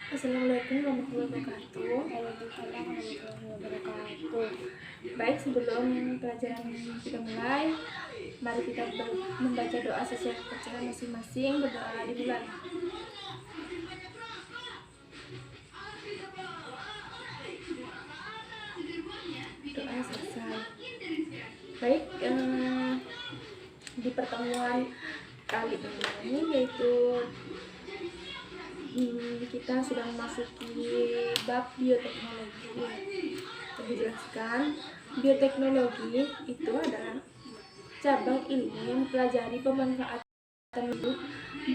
Assalamualaikum warahmatullahi wabarakatuh. Waalaikumsalam warahmatullahi wabarakatuh. Baik, sebelum pelajaran kita mulai, mari kita membaca doa sesuai kepercayaan masing-masing. Berdoa dimulai. Doa selesai. Baik, di pertemuan kali ini yaitu kita sudah memasuki bab bioteknologi. Lebih dijelaskan, bioteknologi itu adalah cabang ilmu yang mempelajari pemanfaatan hidup,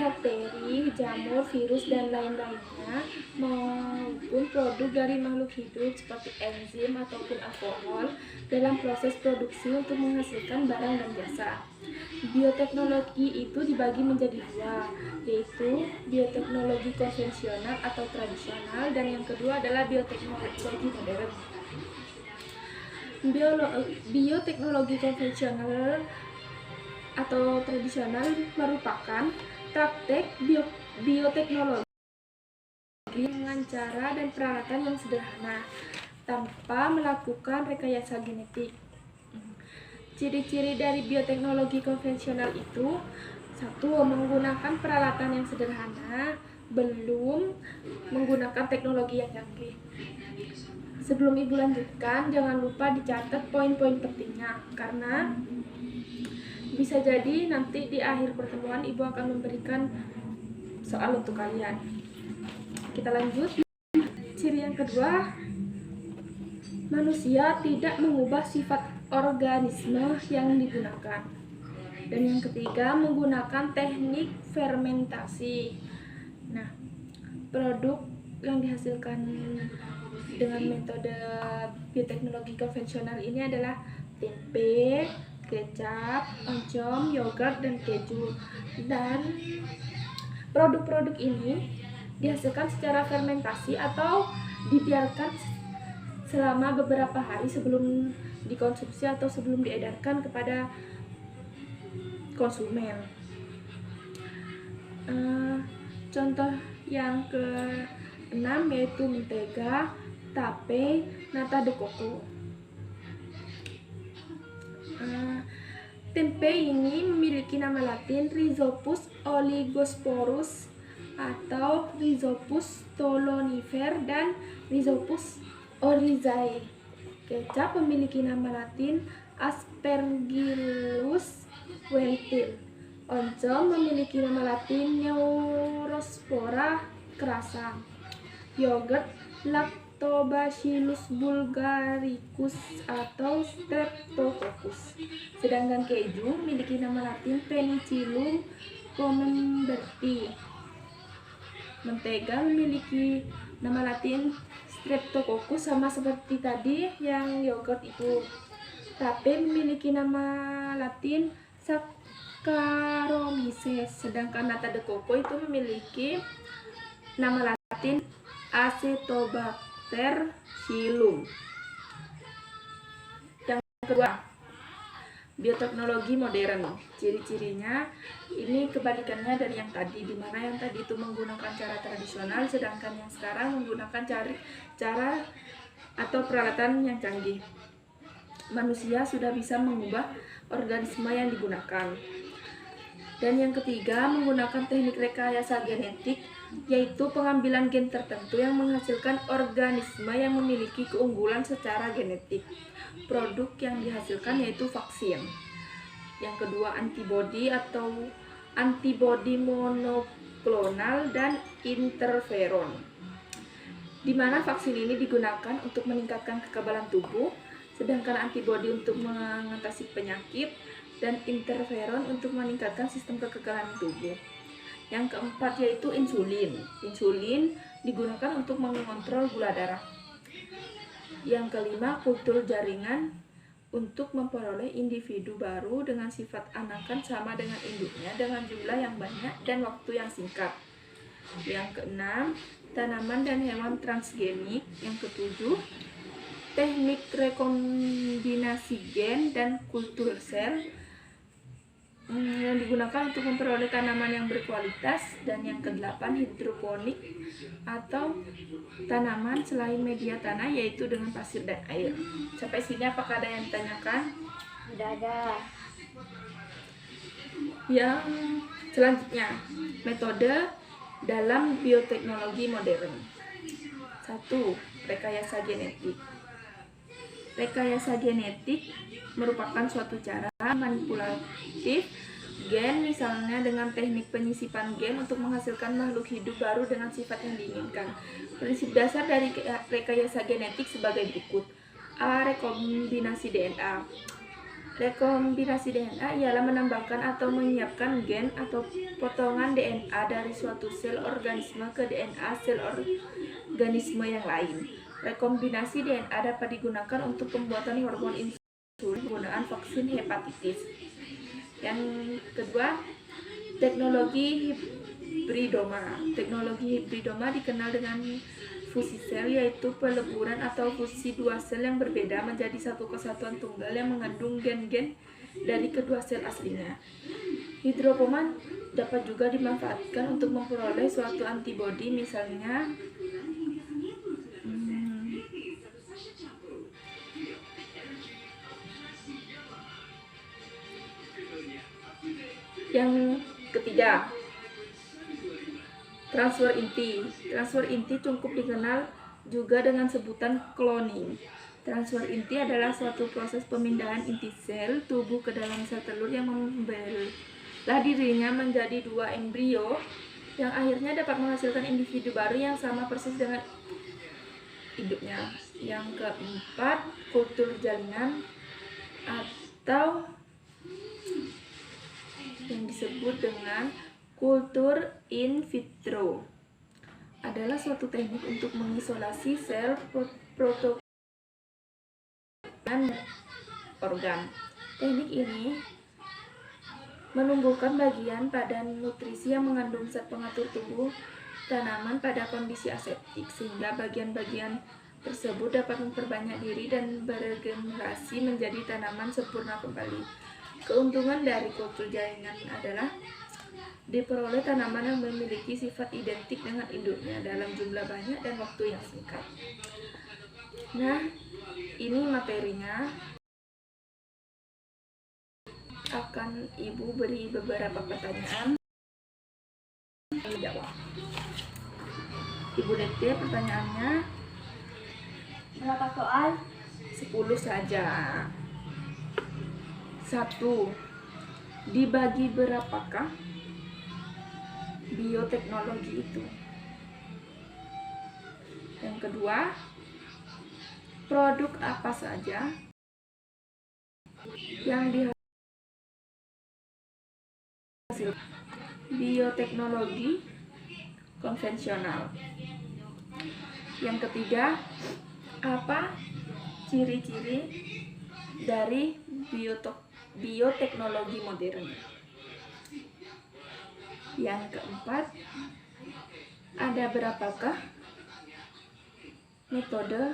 bakteri, jamur, virus, dan lain-lainnya maupun produk dari makhluk hidup seperti enzim ataupun alkohol dalam proses produksi untuk menghasilkan barang dan jasa. Bioteknologi itu dibagi menjadi dua, yaitu bioteknologi konvensional atau tradisional, dan yang kedua adalah bioteknologi modern. Bioteknologi konvensional atau tradisional merupakan praktek bioteknologi dengan cara dan peralatan yang sederhana tanpa melakukan rekayasa genetik. Ciri-ciri dari bioteknologi konvensional itu: satu, menggunakan peralatan yang sederhana, belum menggunakan teknologi yang canggih. Sebelum Ibu lanjutkan, jangan lupa dicatat poin-poin pentingnya, karena bisa jadi nanti di akhir pertemuan Ibu akan memberikan soal untuk kalian. Kita lanjut. Ciri yang kedua, manusia tidak mengubah sifat organisme yang digunakan. Dan yang ketiga, menggunakan teknik fermentasi. Nah, produk yang dihasilkan dengan metode bioteknologi konvensional ini adalah tempe, kecap, oncom, yogurt, dan keju. Dan produk-produk ini dihasilkan secara fermentasi atau dibiarkan selama beberapa hari sebelum dikonsumsi atau sebelum diedarkan kepada konsumen. Contoh yang ke-6 yaitu mentega, tape, nata de coco. Tempe ini memiliki nama latin Rhizopus oligosporus atau Rhizopus stolonifer dan Rhizopus oryzae. Kecap memiliki nama latin Aspergillus wentil. Oncom memiliki nama latin Neurospora crassa. Yogurt Lactobacillus bulgaricus atau Streptococcus. Sedangkan keju memiliki nama latin Penicillium camemberti. Mentega memiliki nama latin Streptococcus, sama seperti tadi yang yogurt itu. Tape memiliki nama latin Saccharomyces, sedangkan nata de coco itu memiliki nama latin Acetobacter xylem. Yang kedua, bioteknologi modern. Ciri-cirinya ini kebalikannya dari yang tadi, di mana yang tadi itu menggunakan cara tradisional, sedangkan yang sekarang menggunakan cara atau peralatan yang canggih. Manusia sudah bisa mengubah organisme yang digunakan. Dan yang ketiga, menggunakan teknik rekayasa genetik, yaitu pengambilan gen tertentu yang menghasilkan organisme yang memiliki keunggulan secara genetik. Produk yang dihasilkan yaitu vaksin. Yang kedua, antibodi atau antibodi monoklonal dan interferon, di mana vaksin ini digunakan untuk meningkatkan kekebalan tubuh, sedangkan antibodi untuk mengatasi penyakit, dan interferon untuk meningkatkan sistem kekebalan tubuh. Yang keempat yaitu insulin. Insulin digunakan untuk mengontrol gula darah. Yang kelima, kultur jaringan untuk memperoleh individu baru dengan sifat anakan sama dengan induknya dengan jumlah yang banyak dan waktu yang singkat. Yang keenam, tanaman dan hewan transgenik. Yang ketujuh, teknik rekombinasi gen dan kultur sel. yang digunakan untuk memperoleh tanaman yang berkualitas. Dan yang kedelapan, hidroponik atau tanaman selain media tanah, yaitu dengan pasir dan air. Sampai sini apakah ada yang ditanyakan? Tidak ada. Yang selanjutnya, metode dalam bioteknologi modern. 1. Rekayasa genetik. Rekayasa genetik merupakan suatu cara manipulatif gen, misalnya dengan teknik penyisipan gen untuk menghasilkan makhluk hidup baru dengan sifat yang diinginkan. Prinsip dasar dari rekayasa genetik sebagai berikut. A. Rekombinasi DNA. Rekombinasi DNA ialah menambahkan atau menyiapkan gen atau potongan DNA dari suatu sel organisme ke DNA sel organisme yang lain. Rekombinasi DNA dapat digunakan untuk pembuatan hormon insulin penggunaan vaksin hepatitis. Yang kedua, teknologi hibridoma. Teknologi hibridoma dikenal dengan fusi sel, yaitu peleburan atau fusi dua sel yang berbeda menjadi satu kesatuan tunggal yang mengandung gen-gen dari kedua sel aslinya. Hibridoma dapat juga dimanfaatkan untuk memperoleh suatu antibodi, misalnya yang ketiga, transfer inti. Transfer inti cukup dikenal juga dengan sebutan cloning. Transfer inti adalah suatu proses pemindahan inti sel tubuh ke dalam sel telur yang membelah dirinya menjadi dua embrio yang akhirnya dapat menghasilkan individu baru yang sama persis dengan induknya. Yang keempat, kultur jaringan atau yang disebut dengan kultur in vitro adalah suatu teknik untuk mengisolasi sel protozoa dan organ. Teknik ini menumbuhkan bagian pada nutrisi yang mengandung zat pengatur tubuh tanaman pada kondisi aseptik, sehingga bagian-bagian tersebut dapat memperbanyak diri dan beregenerasi menjadi tanaman sempurna kembali. Keuntungan dari kultur jaringan adalah diperoleh tanaman yang memiliki sifat identik dengan induknya dalam jumlah banyak dan waktu yang singkat. Nah, ini materinya. Akan Ibu beri beberapa pertanyaan. Jawab. Ibu Dete, pertanyaannya Berapa soal? 10 saja. 1. Dibagi berapakah bioteknologi itu? Yang kedua, produk apa saja yang dihasilkan bioteknologi konvensional? Yang ketiga, apa ciri-ciri dari bioteknologi modern? Yang keempat, ada berapakah metode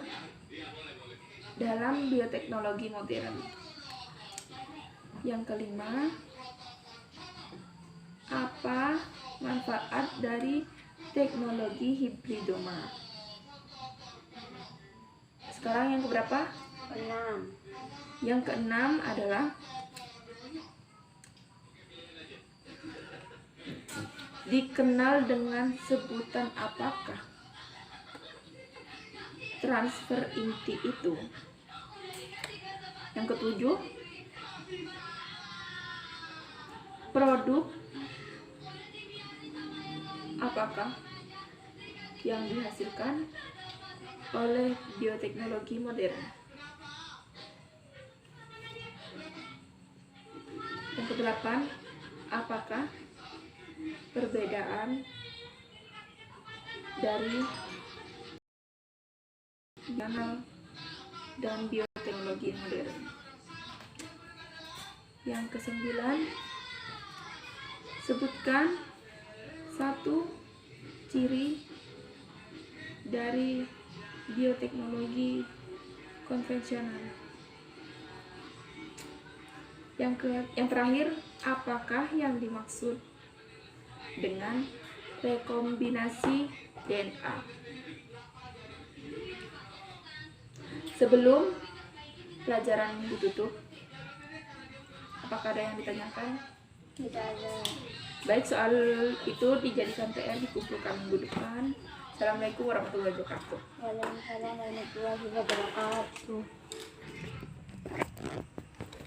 dalam bioteknologi modern? Yang kelima, apa manfaat dari teknologi hibridoma? Sekarang yang keberapa? 6. Yang keenam adalah dikenal dengan sebutan apakah transfer inti itu? Yang ketujuh, produk apakah yang dihasilkan oleh bioteknologi modern? Yang kedelapan, apakah perbedaan dari kanal dan bioteknologi modern? Yang kesembilan, sebutkan satu ciri dari bioteknologi konvensional. Yang terakhir, apakah yang dimaksud dengan rekombinasi DNA? Sebelum pelajaran ditutup, apakah ada yang ditanyakan? Tidak ada. Baik, soal itu dijadikan PR, dikumpulkan minggu depan. Assalamualaikum warahmatullahi wabarakatuh. Waalaikumsalam warahmatullahi wabarakatuh.